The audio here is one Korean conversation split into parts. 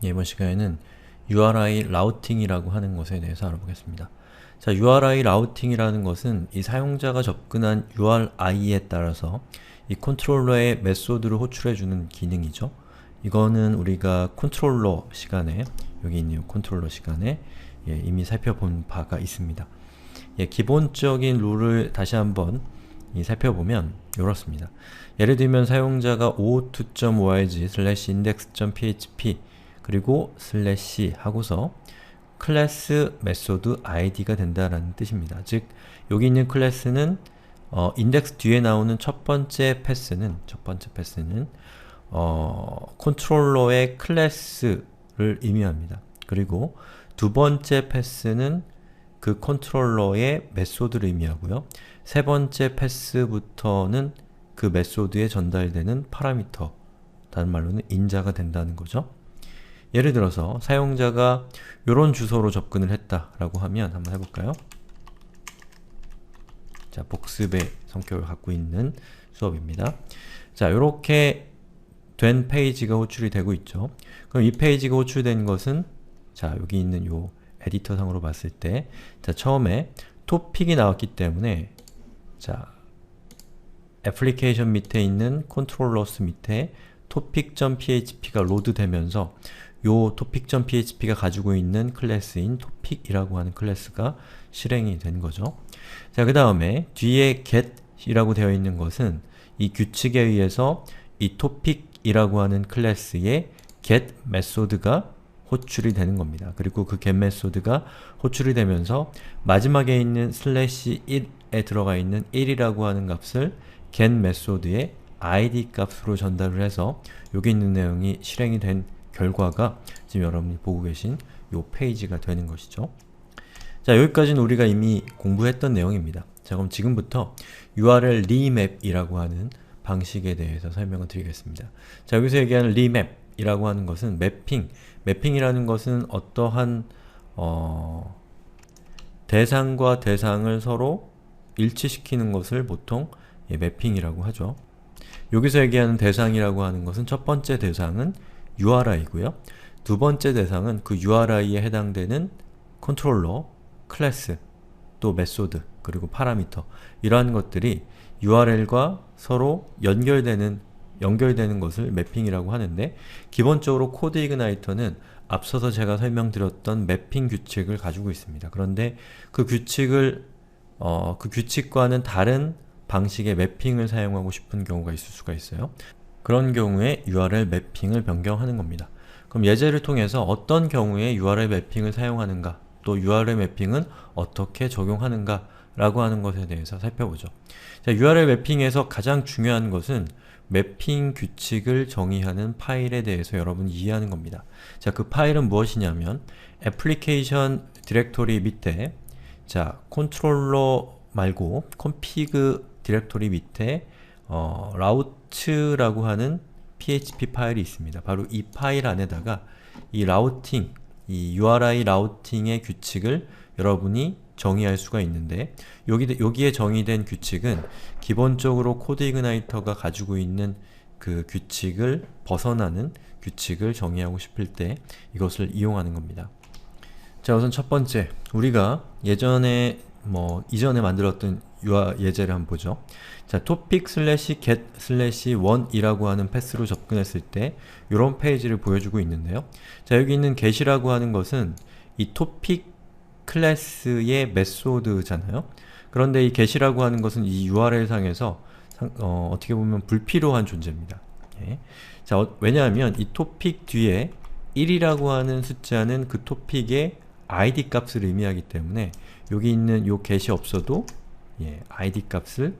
이번 시간에는 URI 라우팅이라고 하는 것에 대해서 알아보겠습니다. 자, URI 라우팅이라는 것은 이 사용자가 접근한 URI에 따라서 이 컨트롤러의 메소드를 호출해주는 기능이죠. 이거는 우리가 컨트롤러 시간에, 여기 있는 컨트롤러 시간에 이미 살펴본 바가 있습니다. 기본적인 룰을 다시 한번 살펴보면 이렇습니다. 예를 들면 사용자가 o2.org/index.php 그리고 슬래시 하고서 클래스 메소드 id가 된다라는 뜻입니다. 즉, 여기 있는 클래스는 인덱스 뒤에 나오는 첫 번째 패스는 컨트롤러의 클래스를 의미합니다. 그리고 두 번째 패스는 그 컨트롤러의 메소드를 의미하고요. 세 번째 패스부터는 그 메소드에 전달되는 파라미터, 다른 말로는 인자가 된다는 거죠. 예를 들어서 사용자가 이런 주소로 접근을 했다라고 하면 한번 해볼까요? 자, 복습의 성격을 갖고 있는 수업입니다. 자, 이렇게 된 페이지가 호출이 되고 있죠. 그럼 이 페이지가 호출된 것은, 자, 여기 있는 요 에디터 상으로 봤을 때, 자, 처음에 토픽이 나왔기 때문에, 자, 애플리케이션 밑에 있는 컨트롤러스 밑에 topic.php가 로드되면서 요 topic.php가 가지고 있는 클래스인 topic이라고 하는 클래스가 실행이 된 거죠. 자, 그 다음에 뒤에 get이라고 되어 있는 것은 이 규칙에 의해서 이 topic이라고 하는 클래스의 get 메소드가 호출이 되는 겁니다. 그리고 그 get 메소드가 호출이 되면서 마지막에 있는 슬래시 1에 들어가 있는 1이라고 하는 값을 get 메소드의 id 값으로 전달을 해서 여기 있는 내용이 실행이 된 결과가 지금 여러분이 보고 계신 요 페이지가 되는 것이죠. 자, 여기까지는 우리가 이미 공부했던 내용입니다. 자, 그럼 지금부터 URL 리맵이라고 하는 방식에 대해서 설명을 드리겠습니다. 자, 여기서 얘기하는 리맵이라고 하는 것은 매핑이라는 것은 어떠한 대상과 대상을 서로 일치시키는 것을 보통 매핑이라고 하죠. 여기서 얘기하는 대상이라고 하는 것은 첫 번째 대상은 URI고요. 두 번째 대상은 그 URI에 해당되는 컨트롤러, 클래스, 또 메소드, 그리고 파라미터, 이러한 것들이 URL과 서로 연결되는 것을 매핑이라고 하는데, 기본적으로 코드 이그나이터는 앞서서 제가 설명드렸던 매핑 규칙을 가지고 있습니다. 그런데 그 규칙과는 다른 방식의 매핑을 사용하고 싶은 경우가 있을 수가 있어요. 그런 경우에 URL 매핑을 변경하는 겁니다. 그럼 예제를 통해서 어떤 경우에 URL 매핑을 사용하는가, 또 URL 매핑은 어떻게 적용하는가 라고 하는 것에 대해서 살펴보죠. 자, URL 매핑에서 가장 중요한 것은 매핑 규칙을 정의하는 파일에 대해서 여러분이 이해하는 겁니다. 자, 그 파일은 무엇이냐면 애플리케이션 디렉토리 밑에, 자, 컨트롤러 말고 config 디렉토리 밑에 라우트라고 하는 php 파일이 있습니다. 바로 이 파일 안에다가 이 라우팅, 이 URI 라우팅의 규칙을 여러분이 정의할 수가 있는데, 여기에 정의된 규칙은 기본적으로 코드 이그나이터가 가지고 있는 그 규칙을 벗어나는 규칙을 정의하고 싶을 때 이것을 이용하는 겁니다. 자, 우선 첫 번째, 우리가 이전에 만들었던 예제를 한번 보죠. 자, topic/get/1이라고 하는 패스로 접근했을 때 이런 페이지를 보여주고 있는데요. 자, 여기 있는 get이라고 하는 것은 이 topic 클래스의 메소드잖아요. 그런데 이 get이라고 하는 것은 이 URL 상에서 어떻게 보면 불필요한 존재입니다. 자, 왜냐하면 이 topic 뒤에 1이라고 하는 숫자는 그 topic의 id 값을 의미하기 때문에 여기 있는 요 get이 없어도 id 값을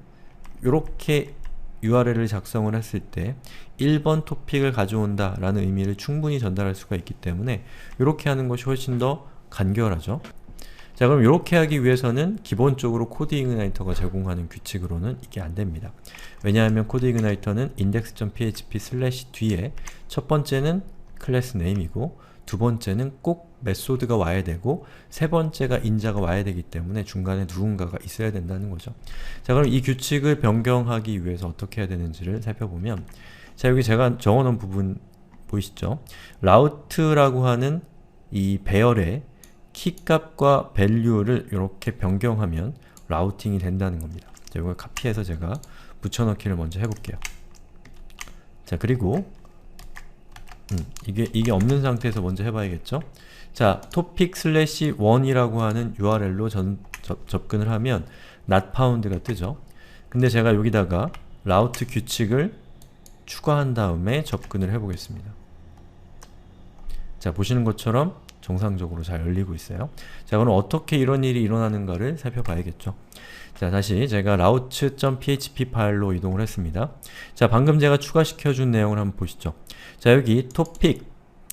이렇게 URL을 작성을 했을 때 1번 토픽을 가져온다 라는 의미를 충분히 전달할 수가 있기 때문에 이렇게 하는 것이 훨씬 더 간결하죠. 자, 그럼 이렇게 하기 위해서는 기본적으로 코드 이그나이터가 제공하는 규칙으로는 이게 안됩니다. 왜냐하면 코드 이그나이터는 index.php 슬래시 뒤에 첫 번째는 클래스 네임이고 두 번째는 꼭 메소드가 와야 되고 세 번째가 인자가 와야 되기 때문에 중간에 누군가가 있어야 된다는 거죠. 자, 그럼 이 규칙을 변경하기 위해서 어떻게 해야 되는지를 살펴보면, 자, 여기 제가 적어놓은 보이시죠? route라고 하는 이 배열의 키값과 value를 이렇게 변경하면 라우팅이 된다는 겁니다. 자, 이걸 카피해서 제가 붙여넣기를 먼저 해볼게요. 자, 그리고 이게 없는 상태에서 먼저 해봐야겠죠? 자, topic/1이라고 하는 URL로 접근을 하면 not found가 뜨죠? 근데 제가 여기다가 라우트 규칙을 추가한 다음에 접근을 해보겠습니다. 자, 보시는 것처럼 정상적으로 잘 열리고 있어요. 자, 그럼 어떻게 이런 일이 일어나는가를 살펴봐야겠죠. 자, 다시 제가 routes.php 파일로 이동을 했습니다. 자, 방금 제가 추가시켜준 내용을 한번 보시죠. 자, 여기 topic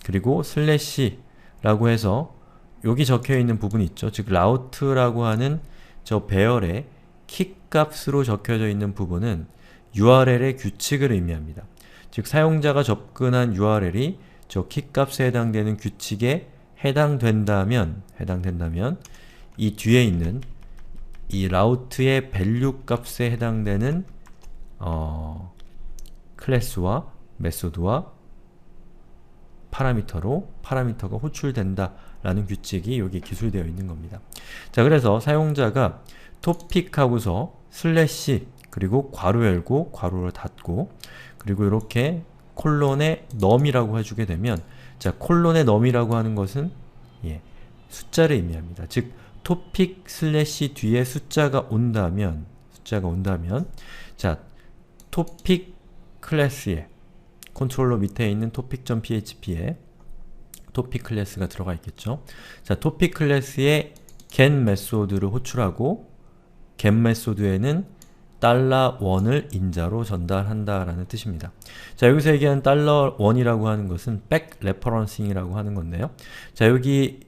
그리고 슬래시 라고 해서 여기 적혀있는 부분이 있죠. 즉 route라고 하는 저 배열의 키 값으로 적혀져 있는 부분은 URL의 규칙을 의미합니다. 즉 사용자가 접근한 URL이 저 키 값에 해당되는 규칙에 해당된다면 이 뒤에 있는 이 route의 value 값에 해당되는 클래스와 메소드와 파라미터가 호출된다 라는 규칙이 여기 기술되어 있는 겁니다. 자, 그래서 사용자가 topic하고서 슬래시 그리고 괄호 열고 괄호를 닫고 그리고 이렇게 콜론에 num이라고 해주게 되면 자, 콜론의 num이라고 하는 것은 숫자를 의미합니다. 즉 topic 슬래시 뒤에 숫자가 온다면 자, topic 클래스에 컨트롤러 밑에 있는 topic.php에 topic 클래스가 들어가 있겠죠. 자, topic 클래스에 get 메소드를 호출하고 get 메소드에는 $1을 인자로 전달한다 라는 뜻입니다. 자, 여기서 얘기하는 $1이라고 하는 것은 back referencing이라고 하는 건데요. 자, 여기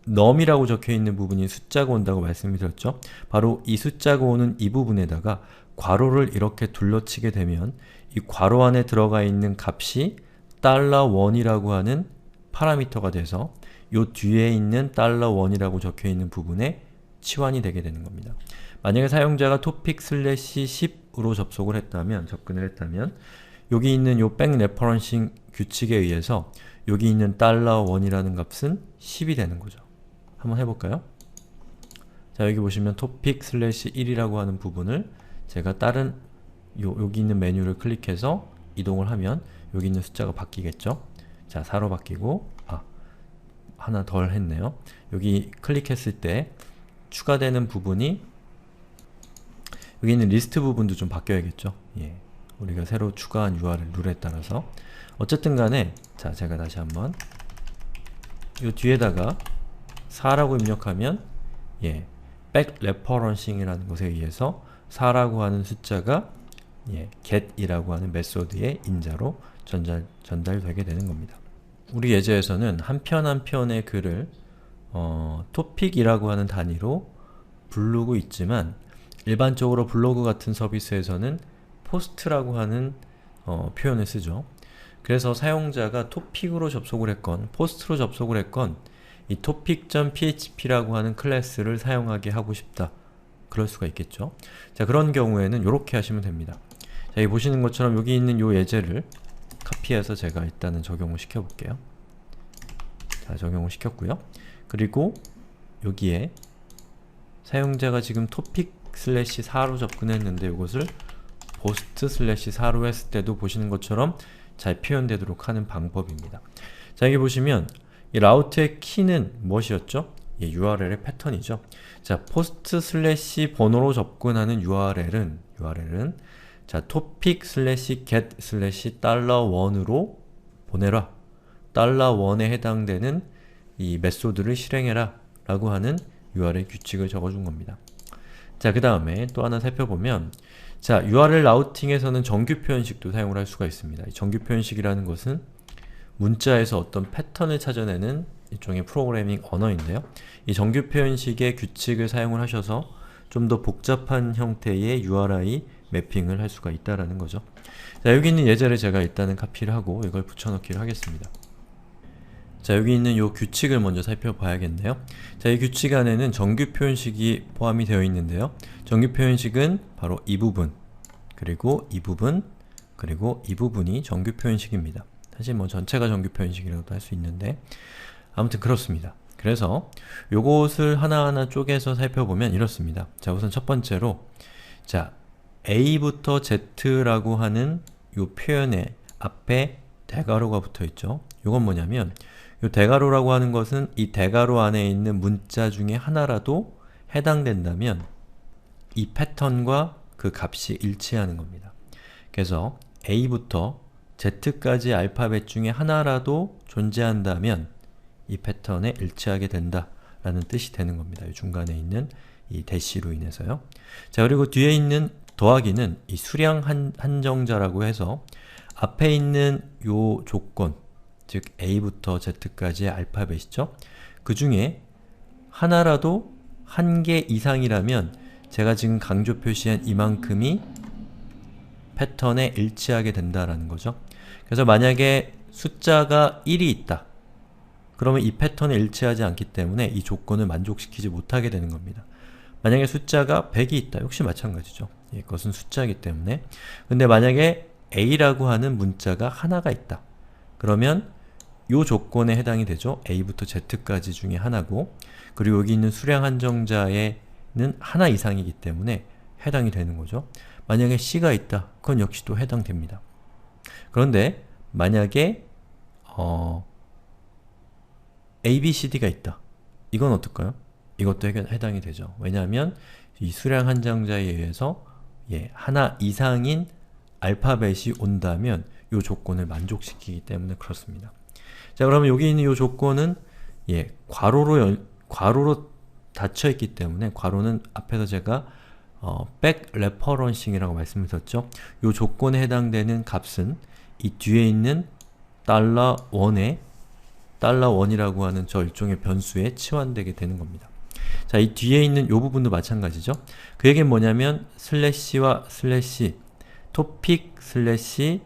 num이라고 적혀있는 부분이 숫자가 온다고 말씀을 드렸죠. 바로 이 숫자가 오는 이 부분에다가 괄호를 이렇게 둘러치게 되면 이 괄호 안에 들어가 있는 값이 $1이라고 하는 파라미터가 돼서 요 뒤에 있는 $1이라고 적혀있는 부분에 치환이 되게 되는 겁니다. 만약에 사용자가 topic/10으로 접근을 했다면 여기 있는 요 back referencing 규칙에 의해서 여기 있는 $1이라는 값은 10이 되는 거죠. 한번 해볼까요? 자, 여기 보시면 topic/1이라고 하는 부분을 제가 다른 여기 있는 메뉴를 클릭해서 이동을 하면 여기 있는 숫자가 바뀌겠죠? 자, 4로 바뀌고 하나 덜 했네요. 여기 클릭했을 때 추가되는 부분이 여기 있는 리스트 부분도 좀 바뀌어야겠죠? 우리가 새로 추가한 URL 룰에 따라서 어쨌든 간에 자, 제가 다시 한번 이 뒤에다가 4라고 입력하면 back referencing이라는 것에 의해서 4라고 하는 숫자가 get이라고 하는 메소드의 인자로 전달되게 되는 겁니다. 우리 예제에서는 한 편 한 편의 글을 topic이라고 하는 단위로 부르고 있지만 일반적으로 블로그 같은 서비스에서는 post라고 하는 표현을 쓰죠. 그래서 사용자가 topic으로 접속을 했건 post로 접속을 했건 이 topic.php라고 하는 클래스를 사용하게 하고 싶다. 그럴 수가 있겠죠. 자, 그런 경우에는 이렇게 하시면 됩니다. 자, 여기 보시는 것처럼 여기 있는 요 예제를 카피해서 제가 일단은 적용을 시켜볼게요. 자, 적용을 시켰고요. 그리고 여기에 사용자가 지금 topic/4로 접근했는데 이것을 post/4로 했을 때도 보시는 것처럼 잘 표현되도록 하는 방법입니다. 자, 여기 보시면 이 라우트의 키는 무엇이었죠? URL의 패턴이죠. 자, post/번호로 접근하는 URL은 자, topic/get/$1으로 보내라. $1에 해당되는 이 메소드를 실행해라 라고 하는 URL 규칙을 적어준 겁니다. 자, 그 다음에 또 하나 살펴보면 자, URL 라우팅에서는 정규 표현식도 사용을 할 수가 있습니다. 이 정규 표현식이라는 것은 문자에서 어떤 패턴을 찾아내는 일종의 프로그래밍 언어인데요. 이 정규 표현식의 규칙을 사용을 하셔서 좀 더 복잡한 형태의 URI 매핑을 할 수가 있다라는 거죠. 자, 여기 있는 예제를 제가 일단은 카피를 하고 이걸 붙여넣기를 하겠습니다. 자, 여기 있는 이 규칙을 먼저 살펴봐야겠네요. 자, 이 규칙 안에는 정규 표현식이 포함이 되어 있는데요. 정규 표현식은 바로 이 부분, 그리고 이 부분, 그리고 이 부분이 정규 표현식입니다. 사실 뭐 전체가 정규표 인식이라고도 할 수 있는데 아무튼 그렇습니다. 그래서 요것을 하나하나 쪼개서 살펴보면 이렇습니다. 자, 우선 첫 번째로 자, A부터 Z라고 하는 요 표현의 앞에 대괄호가 붙어있죠. 요건 뭐냐면 요 대괄호라고 하는 것은 이 대괄호 안에 있는 문자 중에 하나라도 해당된다면 이 패턴과 그 값이 일치하는 겁니다. 그래서 A부터 Z까지 알파벳 중에 하나라도 존재한다면 이 패턴에 일치하게 된다 라는 뜻이 되는 겁니다. 이 중간에 있는 이 대시로 인해서요. 자, 그리고 뒤에 있는 더하기는 이 수량 한정자라고 해서 앞에 있는 요 조건, 즉 A부터 Z까지의 알파벳이죠. 그 중에 하나라도 한 개 이상이라면 제가 지금 강조 표시한 이만큼이 패턴에 일치하게 된다라는 거죠. 그래서 만약에 숫자가 1이 있다. 그러면 이 패턴에 일치하지 않기 때문에 이 조건을 만족시키지 못하게 되는 겁니다. 만약에 숫자가 100이 있다. 역시 마찬가지죠. 예, 그것은 숫자이기 때문에. 근데 만약에 A라고 하는 문자가 하나가 있다. 그러면 이 조건에 해당이 되죠. A부터 Z까지 중에 하나고, 그리고 여기 있는 수량 한정자에는 하나 이상이기 때문에 해당이 되는 거죠. 만약에 C가 있다. 그건 역시 또 해당됩니다. 그런데 만약에 A, B, C, D가 있다. 이건 어떨까요? 이것도 해당이 되죠. 왜냐하면 이 수량 한정자에 의해서 하나 이상인 알파벳이 온다면 이 조건을 만족시키기 때문에 그렇습니다. 자, 그러면 여기 있는 이 조건은 괄호로 닫혀있기 때문에 괄호는 앞에서 제가 백 레퍼런싱이라고 말씀을 드렸죠. 이 조건에 해당되는 값은 이 뒤에 있는 $1의 $1이라고 하는 저 일종의 변수에 치환되게 되는 겁니다. 자, 이 뒤에 있는 이 부분도 마찬가지죠. 그 얘기는 뭐냐면 슬래시와 슬래시 토픽 슬래시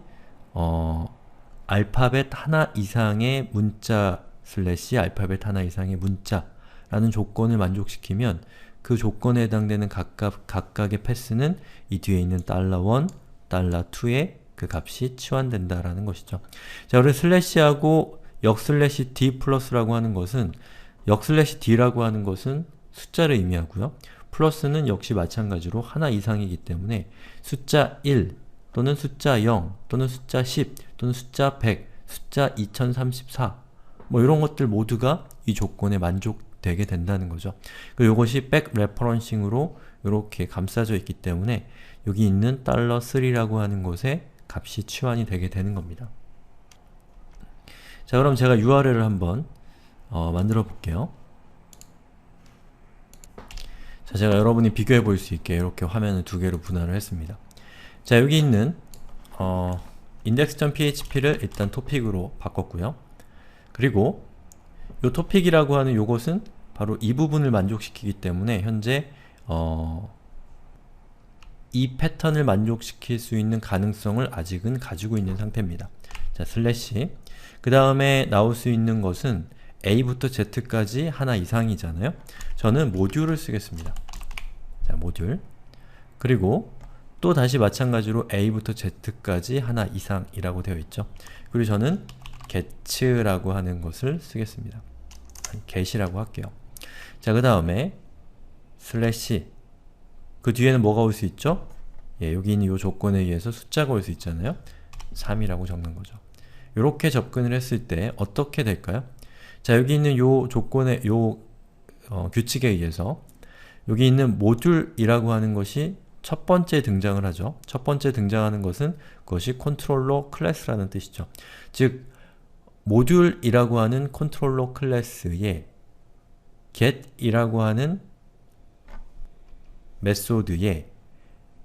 알파벳 하나 이상의 문자 슬래시 알파벳 하나 이상의 문자라는 조건을 만족시키면 그 조건에 해당되는 각각의 패스는 이 뒤에 있는 $1, $2의 그 값이 치환된다라는 것이죠. 자, 그리고 슬래시하고 역슬래시 d 플러스라고 하는 것은 역슬래시 d라고 하는 것은 숫자를 의미하고요. 플러스는 역시 마찬가지로 하나 이상이기 때문에 숫자 1 또는 숫자 0 또는 숫자 10 또는 숫자 100, 숫자 2034 뭐 이런 것들 모두가 이 조건에 만족되게 된다는 거죠. 그리고 이것이 백 레퍼런싱으로 이렇게 감싸져 있기 때문에 여기 있는 $3라고 하는 곳에 값이 치환이 되게 되는 겁니다. 자, 그럼 제가 URL을 한번 만들어 볼게요. 자, 제가 여러분이 비교해 볼 수 있게 이렇게 화면을 두 개로 분할을 했습니다. 자, 여기 있는 index.php를 일단 토픽으로 바꿨고요. 그리고 이 토픽이라고 하는 요것은 바로 이 부분을 만족시키기 때문에 현재 이 패턴을 만족시킬 수 있는 가능성을 아직은 가지고 있는 상태입니다. 자, 슬래시 그 다음에 나올 수 있는 것은 A부터 Z까지 하나 이상이잖아요. 저는 모듈을 쓰겠습니다. 자, 모듈 그리고 또 다시 마찬가지로 A부터 Z까지 하나 이상이라고 되어 있죠. 그리고 저는 get라고 하는 것을 쓰겠습니다. get이라고 할게요. 자, 그 다음에 슬래시 그 뒤에는 뭐가 올 수 있죠? 여기 있는 이 조건에 의해서 숫자가 올 수 있잖아요. 3이라고 적는 거죠. 이렇게 접근을 했을 때 어떻게 될까요? 자, 여기 있는 요 조건의 규칙에 의해서 여기 있는 모듈이라고 하는 것이 첫 번째 등장을 하죠. 첫 번째 등장하는 것은 그것이 컨트롤러 클래스라는 뜻이죠. 즉 모듈이라고 하는 컨트롤러 클래스에 get이라고 하는 메소드에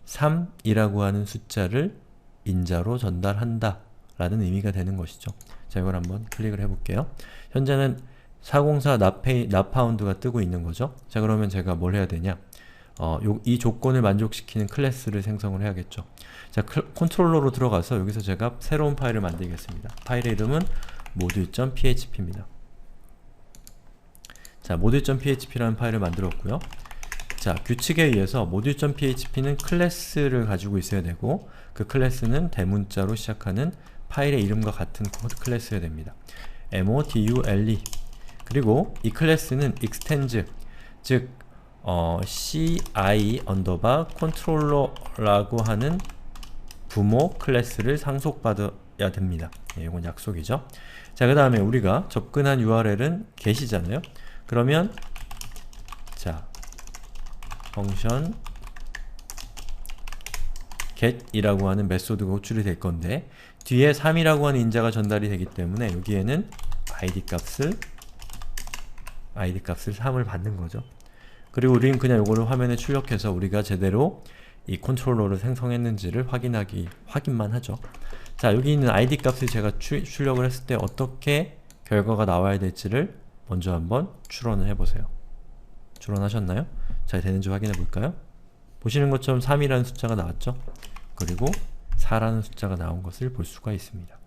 3이라고 하는 숫자를 인자로 전달한다 라는 의미가 되는 것이죠. 자, 이걸 한번 클릭을 해볼게요. 현재는 404 notfound가 뜨고 있는 거죠. 자, 그러면 제가 뭘 해야 되냐? 이 조건을 만족시키는 클래스를 생성을 해야겠죠. 자, 컨트롤러로 들어가서 여기서 제가 새로운 파일을 만들겠습니다. 파일의 이름은 module.php입니다. 자, module.php라는 파일을 만들었고요. 자, 규칙에 의해서 module.php는 클래스를 가지고 있어야 되고 그 클래스는 대문자로 시작하는 파일의 이름과 같은 코드 클래스여야 됩니다. module. 그리고 이 클래스는 extends, 즉 ci 언더바 컨트롤러라고 하는 부모 클래스를 상속받아야 됩니다. 이건 약속이죠. 자, 그 다음에 우리가 접근한 URL은 get이잖아요. 그러면 자, 펑션 get이라고 하는 메소드가 호출이 될 건데 뒤에 3이라고 하는 인자가 전달이 되기 때문에 여기에는 id 값을 3을 받는 거죠. 그리고 우리는 그냥 이거를 화면에 출력해서 우리가 제대로 이 컨트롤러를 생성했는지를 확인만 하죠. 자, 여기 있는 id 값을 제가 출력을 했을 때 어떻게 결과가 나와야 될지를 먼저 한번 추론을 해보세요. 추론하셨나요? 잘 되는지 확인해 볼까요? 보시는 것처럼 3이라는 숫자가 나왔죠? 그리고 4라는 숫자가 나온 것을 볼 수가 있습니다.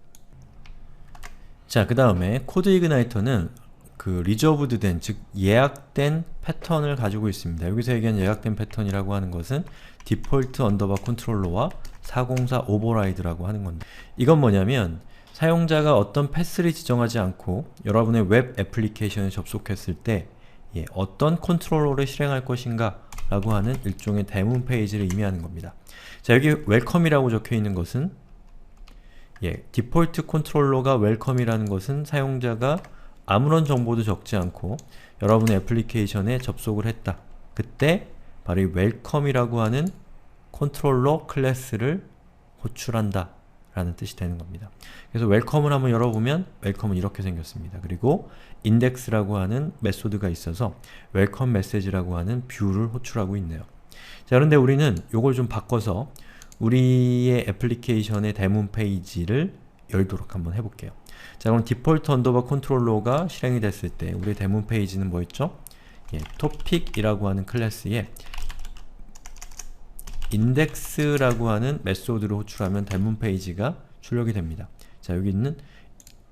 자, 그 다음에 코드 이그나이터는 그 리저브드 된, 즉 예약된 패턴을 가지고 있습니다. 여기서 얘기한 예약된 패턴이라고 하는 것은 디폴트 언더바 컨트롤러와 404 오버라이드라고 하는 건데, 이건 뭐냐면 사용자가 어떤 패스를 지정하지 않고 여러분의 웹 애플리케이션에 접속했을 때 어떤 컨트롤러를 실행할 것인가 라고 하는 일종의 대문 페이지를 의미하는 겁니다. 자, 여기 웰컴이라고 적혀 있는 것은 디폴트 컨트롤러가 웰컴이라는 것은 사용자가 아무런 정보도 적지 않고 여러분의 애플리케이션에 접속을 했다. 그때 바로 이 웰컴이라고 하는 컨트롤러 클래스를 호출한다 라는 뜻이 되는 겁니다. 그래서 웰컴을 한번 열어보면 웰컴은 이렇게 생겼습니다. 그리고 인덱스라고 하는 메소드가 있어서 웰컴 메시지라고 하는 뷰를 호출하고 있네요. 자, 그런데 우리는 이걸 좀 바꿔서 우리의 애플리케이션의 대문 페이지를 열도록 한번 해볼게요. 자, 그럼 디폴트 언더바 컨트롤러가 실행이 됐을 때 우리의 대문 페이지는 뭐였죠? 토픽이라고 하는 클래스에 인덱스라고 하는 메소드를 호출하면 대문 페이지가 출력이 됩니다. 자, 여기 있는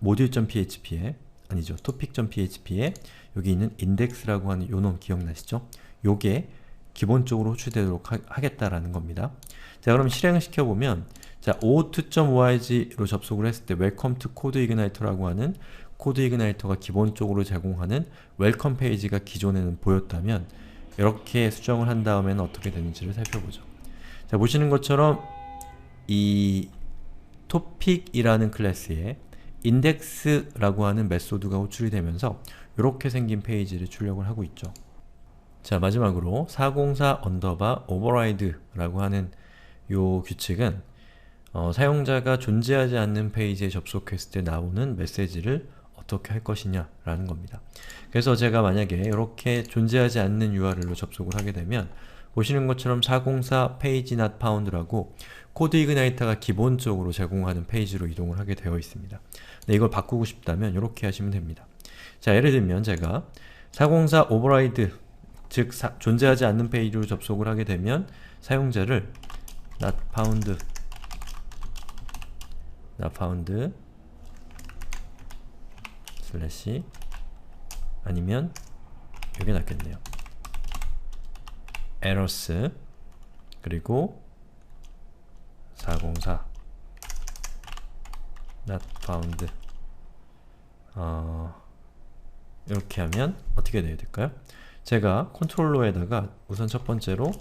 module.php에 아니죠, topic.php에 여기 있는 인덱스라고 하는 요 놈 기억나시죠? 요게 기본적으로 호출되도록 하겠다라는 겁니다. 자, 그럼 실행을 시켜보면 자, o2.org로 접속을 했을 때 welcome to code igniter라고 하는 코드 이그나이터가 기본적으로 제공하는 웰컴 페이지가 기존에는 보였다면 이렇게 수정을 한 다음에는 어떻게 되는지를 살펴보죠. 자, 보시는 것처럼 이 topic이라는 클래스에 index라고 하는 메소드가 호출이 되면서 이렇게 생긴 페이지를 출력을 하고 있죠. 자, 마지막으로 404 언더바 override라고 하는 요 규칙은 사용자가 존재하지 않는 페이지에 접속했을 때 나오는 메시지를 어떻게 할 것이냐 라는 겁니다. 그래서 제가 만약에 이렇게 존재하지 않는 URL로 접속을 하게 되면 보시는 것처럼 404 page not found라고 코드 이그나이터가 기본적으로 제공하는 페이지로 이동을 하게 되어 있습니다. 근데 이걸 바꾸고 싶다면 이렇게 하시면 됩니다. 자, 예를 들면 제가 404 override, 즉 존재하지 않는 페이지로 접속을 하게 되면 사용자를 not found 슬래시 아니면 이게 낫겠네요. errors 그리고 404 not found 이렇게 하면 어떻게 돼야 될까요? 제가 컨트롤러에다가 우선 첫 번째로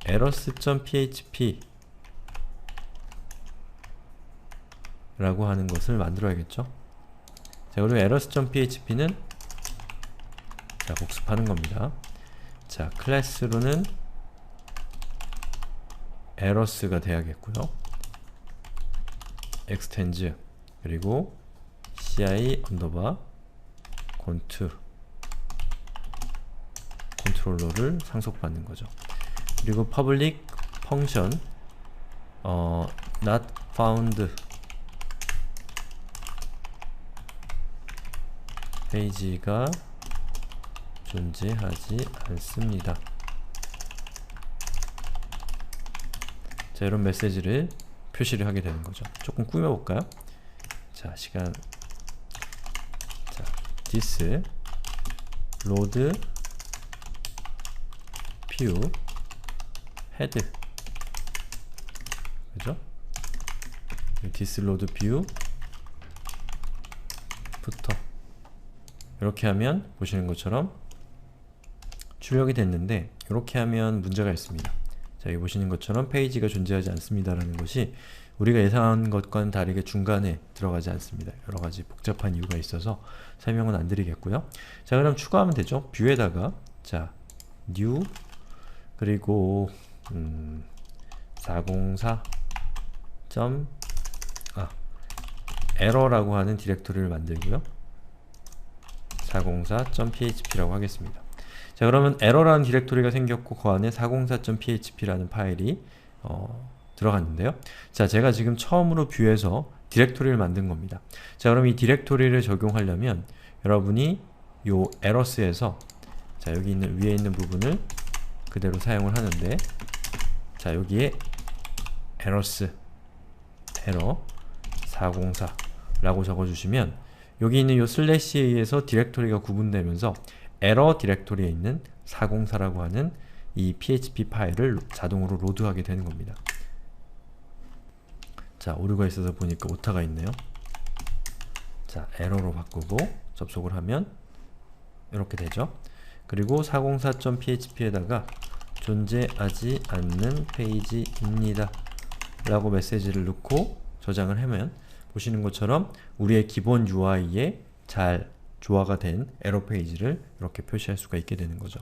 errors.php 라고 하는 것을 만들어야겠죠. 자, 그리고 errors.php는 자, 복습하는 겁니다. 자, 클래스로는 errors가 돼야겠고요. extends 그리고 ci 언더바 cont 컨트롤러를 상속받는 거죠. 그리고 public function not found 페이지가 존재하지 않습니다. 자, 이런 메시지를 표시를 하게 되는 거죠. 조금 꾸며볼까요? 자, 시간. 자, this load view head. 그죠? 디스로드 뷰 부터 이렇게 하면 보시는 것처럼 출력이 됐는데 이렇게 하면 문제가 있습니다. 자, 여기 보시는 것처럼 페이지가 존재하지 않습니다 라는 것이 우리가 예상한 것과는 다르게 중간에 들어가지 않습니다. 여러가지 복잡한 이유가 있어서 설명은 안 드리겠고요. 자, 그럼 추가하면 되죠. 뷰에다가 자, new 그리고 404. error라고 하는 디렉토리를 만들고요. 404.php라고 하겠습니다. 자, 그러면 error라는 디렉토리가 생겼고 그 안에 404.php라는 파일이 들어갔는데요. 자, 제가 지금 처음으로 뷰에서 디렉토리를 만든 겁니다. 자, 그럼 이 디렉토리를 적용하려면 여러분이 요 errors에서 자, 여기 있는 위에 있는 부분을 그대로 사용을 하는데 자, 여기에 errors error 404 라고 적어주시면 여기 있는 요 슬래시에 의해서 디렉토리가 구분되면서 에러 디렉토리에 있는 404라고 하는 이 php 파일을 자동으로 로드하게 되는 겁니다. 자, 오류가 있어서 보니까 오타가 있네요. 자, 에러로 바꾸고 접속을 하면 이렇게 되죠. 그리고 404.php에다가 존재하지 않는 페이지입니다 라고 메시지를 넣고 저장을 하면 보시는 것처럼 우리의 기본 UI에 잘 조화가 된 에러 페이지를 이렇게 표시할 수가 있게 되는 거죠.